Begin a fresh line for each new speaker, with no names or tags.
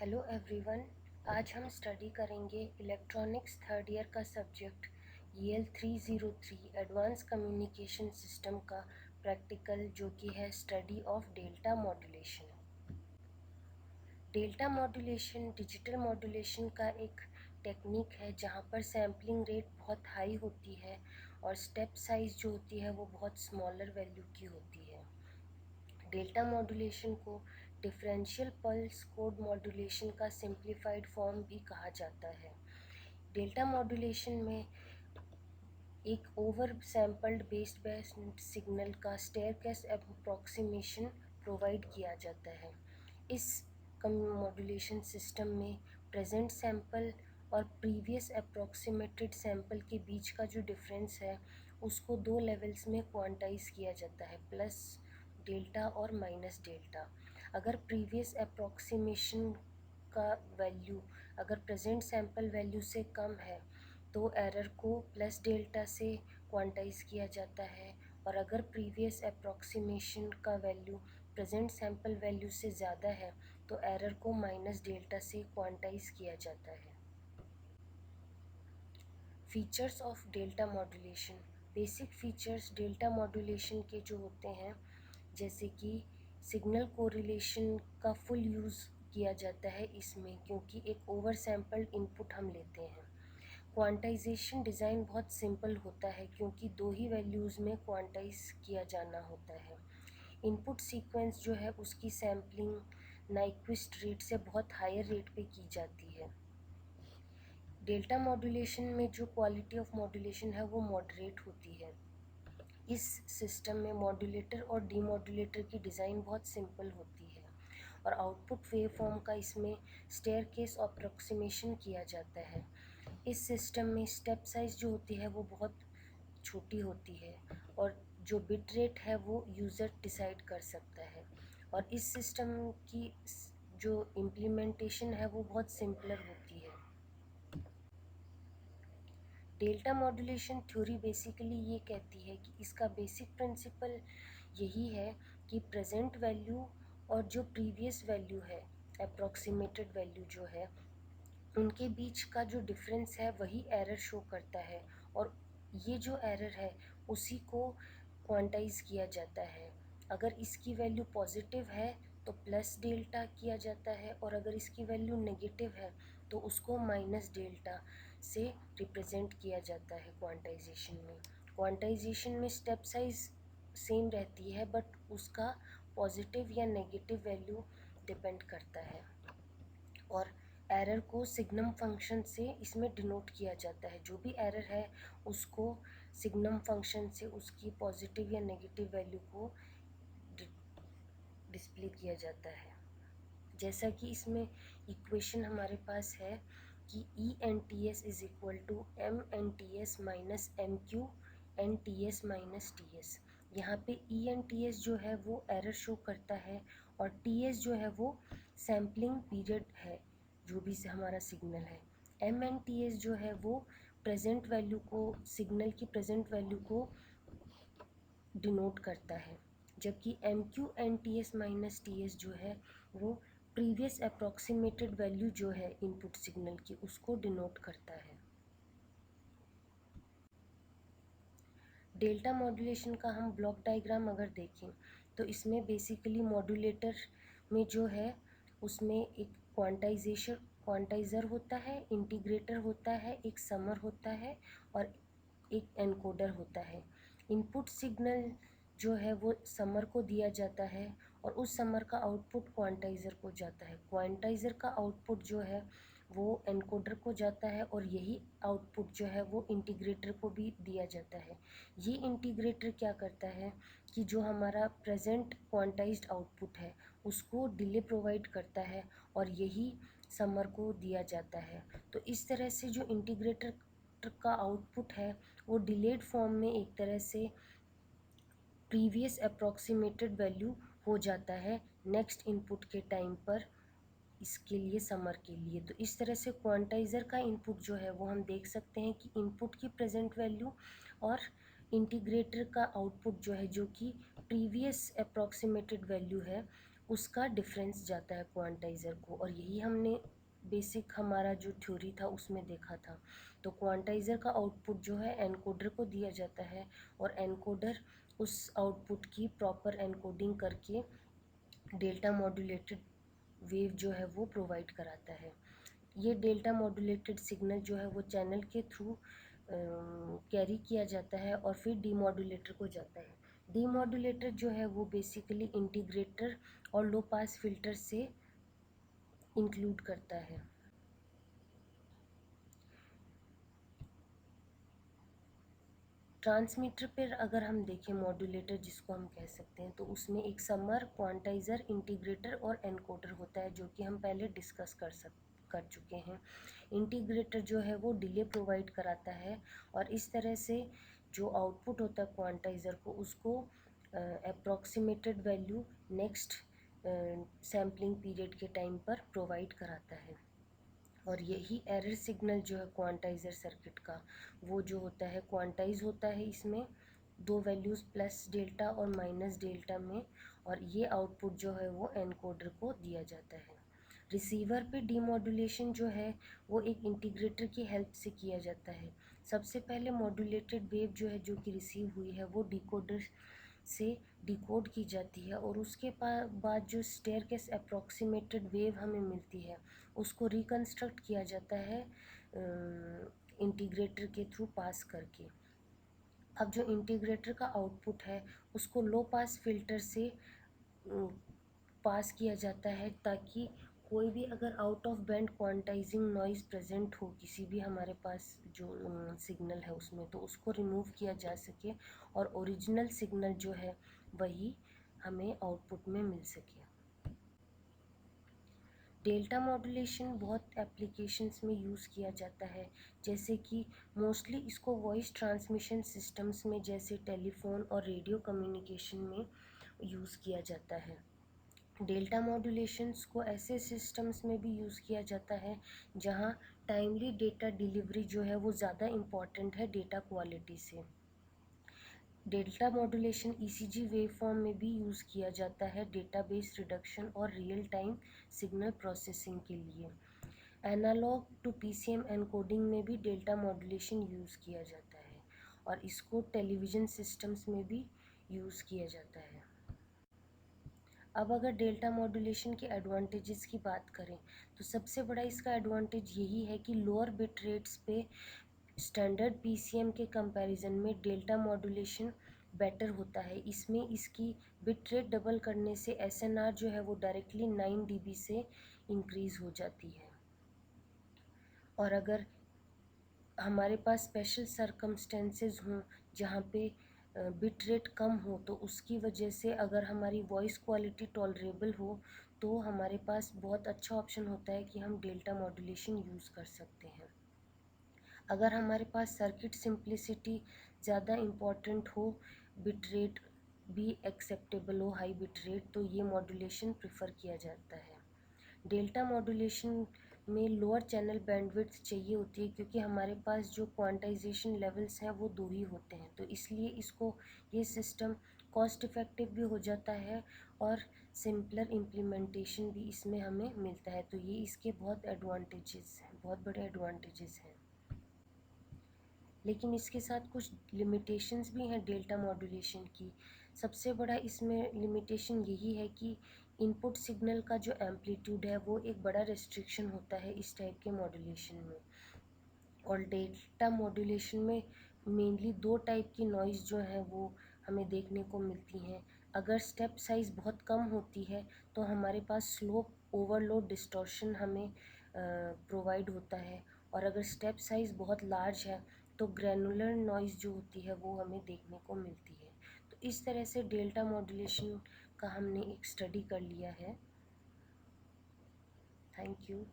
Hello everyone. आज हम study करेंगे इलेक्ट्रॉनिक्स थर्ड ईयर का subject EL 303 advance communication system का प्रैक्टिकल, जो कि है study of delta modulation. Delta modulation digital modulation का एक टेक्निक है जहाँ पर सैम्पलिंग रेट बहुत हाई होती है और स्टेप साइज जो होती है वो बहुत स्मॉलर वैल्यू की होती है। डेल्टा मॉड्यूलेशन को डिफरेंशियल पल्स कोड मॉड्यूलेशन का सिंप्लीफाइड फॉर्म भी कहा जाता है। डेल्टा मॉड्यूलेशन में एक over sampled based band signal का स्टेयरकेस अप्रॉक्सीमेशन प्रोवाइड किया जाता है। इस मॉड्यूलेशन सिस्टम में प्रेजेंट सैंपल और प्रीवियस अप्रॉक्सीमेटेड सैंपल के बीच का जो डिफरेंस है उसको दो लेवल्स में क्वांटाइज किया जाता है, प्लस डेल्टा और माइनस डेल्टा। अगर प्रीवियस अप्रॉक्सीमेशन का वैल्यू अगर प्रेजेंट सैंपल वैल्यू से कम है तो एरर को प्लस डेल्टा से क्वांटाइज किया जाता है, और अगर प्रीवियस अप्रॉक्सीमेशन का वैल्यू प्रेजेंट सैंपल वैल्यू से ज़्यादा है तो एरर को माइनस डेल्टा से क्वांटाइज किया जाता है। Features of delta modulation. Basic features delta modulation के जो होते हैं, जैसे कि सिग्नल कोरिलेशन का फुल यूज़ किया जाता है इसमें, क्योंकि एक ओवर सैम्पल्ड इनपुट हम लेते हैं। क्वांटाइजेशन डिज़ाइन बहुत सिंपल होता है क्योंकि दो ही वैल्यूज़ में क्वांटाइज किया जाना होता है। इनपुट सीक्वेंस जो है उसकी सैम्पलिंग नाइक्विस्ट रेट से बहुत हायर रेट पे की जाती है। डेल्टा मॉड्यूलेशन में जो क्वालिटी ऑफ मॉड्यूलेशन है वो मॉडरेट होती है। इस सिस्टम में मॉड्यूलेटर और डीमॉड्यूलेटर की डिज़ाइन बहुत सिंपल होती है और आउटपुट वेवफॉर्म का इसमें स्टेयरकेस अप्रॉक्सीमेशन किया जाता है। इस सिस्टम में स्टेप साइज जो होती है वो बहुत छोटी होती है और जो बिट रेट है वो यूज़र डिसाइड कर सकता है, और इस सिस्टम की जो इम्प्लीमेंटेशन है वो बहुत सिंपलर होती है। डेल्टा मॉड्यूलेशन थ्योरी बेसिकली ये कहती है कि इसका बेसिक प्रिंसिपल यही है कि प्रेजेंट वैल्यू और जो प्रीवियस वैल्यू है अप्रॉक्सीमेटेड वैल्यू जो है उनके बीच का जो डिफरेंस है वही एरर शो करता है, और ये जो एरर है उसी को क्वांटाइज किया जाता है। अगर इसकी वैल्यू पॉजिटिव है तो प्लस डेल्टा किया जाता है, और अगर इसकी वैल्यू नेगेटिव है तो उसको माइनस डेल्टा से रिप्रेजेंट किया जाता है क्वांटाइजेशन में। क्वांटाइजेशन में स्टेप साइज सेम रहती है बट उसका पॉजिटिव या नेगेटिव वैल्यू डिपेंड करता है, और एरर को सिग्नम फंक्शन से इसमें डिनोट किया जाता है। जो भी एरर है उसको सिग्नम फंक्शन से उसकी पॉजिटिव या नेगेटिव वैल्यू को डिस्प्ले किया जाता है। जैसा कि इसमें इक्वेशन हमारे पास है कि ENTS is equal to MNTS minus MQNTS minus TS। यहाँ पे ENTS जो है वो एरर शो करता है और TS जो है वो सैम्पलिंग पीरियड है जो भी से हमारा सिग्नल है। MNTS जो है वो प्रेजेंट वैल्यू को सिग्नल की प्रेजेंट वैल्यू को डिनोट करता है, जबकि MQNTS माइनस TS जो है वो प्रीवियस अप्रॉक्सीमेटेड वैल्यू जो है इनपुट सिग्नल की उसको डिनोट करता है। डेल्टा मॉड्यूलेशन का हम ब्लॉक डायग्राम अगर देखें तो इसमें बेसिकली मॉड्यूलेटर में जो है उसमें एक क्वांटाइज़र होता है, इंटीग्रेटर होता है, एक समर होता है और एक एनकोडर होता है। इनपुट सिग्नल जो है वो समर को दिया जाता है और उस समर का आउटपुट क्वांटाइज़र को जाता है। क्वांटाइज़र का आउटपुट जो है वो एनकोडर को जाता है और यही आउटपुट जो है वो इंटीग्रेटर को भी दिया जाता है। ये इंटीग्रेटर क्या करता है कि जो हमारा प्रेजेंट क्वांटाइज्ड आउटपुट है उसको डिले प्रोवाइड करता है और यही समर को दिया जाता है। तो इस तरह से जो इंटीग्रेटर का आउटपुट है वो डिलेड फॉर्म में एक तरह से प्रीवियस अप्रॉक्सीमेटेड वैल्यू हो जाता है नेक्स्ट इनपुट के टाइम पर, इसके लिए समर के लिए। तो इस तरह से क्वांटाइज़र का इनपुट जो है वो हम देख सकते हैं कि इनपुट की प्रेजेंट वैल्यू और इंटीग्रेटर का आउटपुट जो है जो कि प्रीवियस अप्रॉक्सीमेटेड वैल्यू है उसका डिफरेंस जाता है क्वांटाइज़र को, और यही हमने बेसिक हमारा जो थ्योरी था उसमें देखा था। तो क्वांटाइज़र का आउटपुट जो है एनकोडर को दिया जाता है, और एनकोडर उस आउटपुट की प्रॉपर एनकोडिंग करके डेल्टा मॉड्यूलेटेड वेव जो है वो प्रोवाइड कराता है। ये डेल्टा मॉड्यूलेटेड सिग्नल जो है वो चैनल के थ्रू कैरी किया जाता है और फिर डीमॉड्यूलेटर को जाता है। डीमॉड्यूलेटर जो है वो बेसिकली इंटीग्रेटर और लो पास फिल्टर से इंक्लूड करता है। ट्रांसमीटर पर अगर हम देखें मॉड्यूलेटर जिसको हम कह सकते हैं, तो उसमें एक समर, क्वांटाइज़र, इंटीग्रेटर और एनकोडर होता है, जो कि हम पहले डिस्कस कर चुके हैं। इंटीग्रेटर जो है वो डिले प्रोवाइड कराता है, और इस तरह से जो आउटपुट होता है क्वांटाइज़र को, उसको approximated value next sampling period के टाइम पर प्रोवाइड कराता है। और यही एरर सिग्नल जो है क्वांटाइज़र सर्किट का, वो जो होता है क्वांटाइज होता है इसमें दो वैल्यूज़ प्लस डेल्टा और माइनस डेल्टा में, और ये आउटपुट जो है वो एनकोडर को दिया जाता है। रिसीवर पे डीमॉड्यूलेशन जो है वो एक इंटीग्रेटर की हेल्प से किया जाता है। सबसे पहले मॉड्यूलेटेड वेव जो है जो कि रिसीव हुई है वो डिकोडर से डिकोड की जाती है, और उसके बाद जो स्टेयरकेस अप्रॉक्सीमेटेड वेव हमें मिलती है उसको रिकंस्ट्रक्ट किया जाता है इंटीग्रेटर के थ्रू पास करके। अब जो इंटीग्रेटर का आउटपुट है उसको लो पास फिल्टर से पास किया जाता है, ताकि कोई भी अगर out of band quantizing noise present हो किसी भी हमारे पास जो सिग्नल है उसमें, तो उसको रिमूव किया जा सके और ओरिजिनल सिग्नल जो है वही हमें आउटपुट में मिल सके। डेल्टा मॉड्यूलेशन बहुत एप्लीकेशंस में यूज़ किया जाता है, जैसे कि मोस्टली इसको वॉइस ट्रांसमिशन सिस्टम्स में जैसे टेलीफोन और रेडियो कम्युनिकेशन में यूज़ किया जाता है। डेल्टा मॉड्यूलेशंस को ऐसे सिस्टम्स में भी यूज़ किया जाता है जहां टाइमली डेटा डिलीवरी जो है वो ज़्यादा इम्पॉर्टेंट है डेटा क्वालिटी से। Delta modulation ECG wave form में भी यूज़ किया जाता है डेटाबेस रिडक्शन और रियल टाइम सिग्नल प्रोसेसिंग के लिए। एनालॉग टू पीसीएम एनकोडिंग में भी डेल्टा मॉड्यूलेशन यूज़ किया जाता है, और इसको टेलीविज़न सिस्टम्स में भी यूज़ किया जाता है। अब अगर डेल्टा मॉड्यूलेशन के एडवांटेजेस की बात करें, तो सबसे बड़ा इसका एडवांटेज यही है कि लोअर बिट रेट्स पे स्टैंडर्ड पीसीएम के कंपैरिजन में डेल्टा मॉड्यूलेशन बेटर होता है। इसमें इसकी बिट रेट डबल करने से एसएनआर जो है वो डायरेक्टली 9 dB से इंक्रीज़ हो जाती है। और अगर हमारे पास स्पेशल सर्कमस्टेंसेस हों जहाँ पे बिट रेट कम हो, तो उसकी वजह से अगर हमारी वॉइस क्वालिटी टॉलरेबल हो तो हमारे पास बहुत अच्छा ऑप्शन होता है कि हम डेल्टा मॉड्यूलेशन यूज़ कर सकते हैं। अगर हमारे पास सर्किट सिंप्लिसिटी ज़्यादा इम्पॉर्टेंट हो, बिट रेट भी एक्सेप्टेबल हो हाई बिट रेट, तो ये मॉड्यूलेशन प्रेफर किया जाता है। डेल्टा मॉड्यूलेशन में लोअर चैनल बैंडविड्थ चाहिए होती है, क्योंकि हमारे पास जो क्वांटाइजेशन लेवल्स हैं वो दो ही होते हैं, तो इसलिए इसको ये सिस्टम कॉस्ट इफ़ेक्टिव भी हो जाता है और सिंपलर इम्प्लीमेंटेशन भी इसमें हमें मिलता है। तो ये इसके बहुत एडवांटेजेस हैं, बहुत बड़े एडवांटेजेस हैं। लेकिन इसके साथ कुछ लिमिटेशंस भी हैं डेल्टा मॉड्यूलेशन की। सबसे बड़ा इसमें लिमिटेशन यही है कि इनपुट सिग्नल का जो एम्पलीट्यूड है वो एक बड़ा रिस्ट्रिक्शन होता है इस टाइप के मॉड्यूलेशन में। और डेल्टा मॉड्यूलेशन में मेनली दो टाइप की नॉइज़ जो है वो हमें देखने को मिलती हैं। अगर स्टेप साइज़ बहुत कम होती है तो हमारे पास स्लोप ओवरलोड डिस्टॉर्शन हमें प्रोवाइड होता है, और अगर स्टेप साइज़ बहुत लार्ज है तो ग्रैनुलर नॉइज़ जो होती है वो हमें देखने को मिलती है। तो इस तरह से डेल्टा मॉड्यूलेशन का हमने एक स्टडी कर लिया है। Thank you.